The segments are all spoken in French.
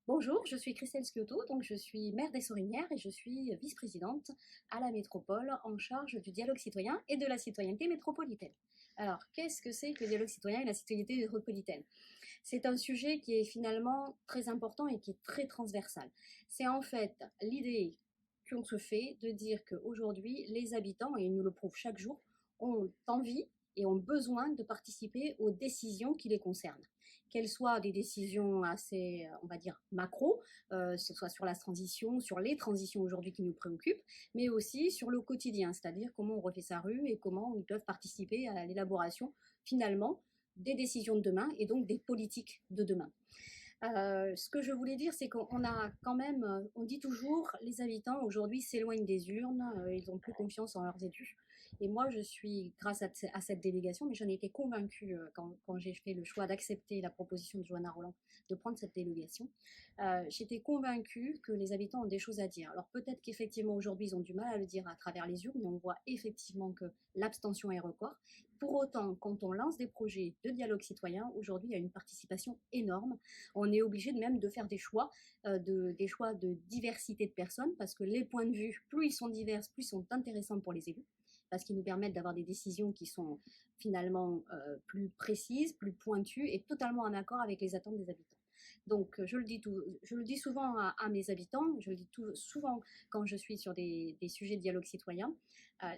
Bonjour, je suis Christelle Sciotto, donc je suis maire des Sorinières et je suis vice-présidente à la métropole en charge du dialogue citoyen et de la citoyenneté métropolitaine. Alors, qu'est-ce que c'est que le dialogue citoyen et la citoyenneté métropolitaine? C'est un sujet qui est finalement très important et qui est très transversal. C'est en fait l'idée qu'on se fait de dire qu'aujourd'hui, les habitants, et ils nous le prouvent chaque jour, ont envie et ont besoin de participer aux décisions qui les concernent. Qu'elles soient des décisions assez, on va dire, macro, ce soit sur la transition, sur les transitions aujourd'hui qui nous préoccupent, mais aussi sur le quotidien, c'est-à-dire comment on refait sa rue et comment ils peuvent participer à l'élaboration, finalement, des décisions de demain et donc des politiques de demain. Ce que je voulais dire, c'est qu'on a quand même, on dit toujours, les habitants aujourd'hui s'éloignent des urnes, ils n'ont plus confiance en leurs élus. Et moi, je suis, grâce à cette délégation, mais j'en ai été convaincue quand j'ai fait le choix d'accepter la proposition de Johanna Roland de prendre cette délégation. J'étais convaincue que les habitants ont des choses à dire. Alors peut-être qu'effectivement aujourd'hui ils ont du mal à le dire à travers les urnes, mais on voit effectivement que l'abstention est record. Pour autant, quand on lance des projets de dialogue citoyen, aujourd'hui il y a une participation énorme. On est obligé même de faire des choix de diversité de personnes, parce que les points de vue, plus ils sont divers, plus ils sont intéressants pour les élus, parce qu'ils nous permettent d'avoir des décisions qui sont finalement plus précises, plus pointues et totalement en accord avec les attentes des habitants. Donc je le dis souvent à mes habitants, je le dis souvent quand je suis sur des sujets de dialogue citoyen,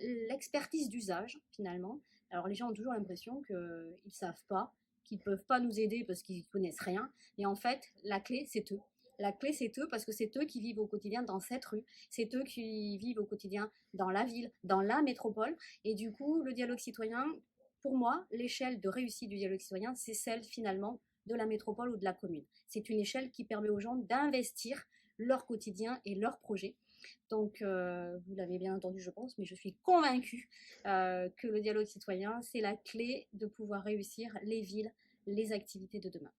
l'expertise d'usage finalement. Alors les gens ont toujours l'impression qu'ils ne savent pas, qu'ils ne peuvent pas nous aider parce qu'ils ne connaissent rien. Et en fait, la clé, c'est eux. La clé, c'est eux parce que c'est eux qui vivent au quotidien dans cette rue, c'est eux qui vivent au quotidien dans la ville, dans la métropole. Et du coup, le dialogue citoyen, pour moi, l'échelle de réussite du dialogue citoyen, c'est celle finalement de la métropole ou de la commune. C'est une échelle qui permet aux gens d'investir leur quotidien et leurs projets. Donc, vous l'avez bien entendu, je pense, mais je suis convaincue que le dialogue citoyen, c'est la clé de pouvoir réussir les villes, les activités de demain.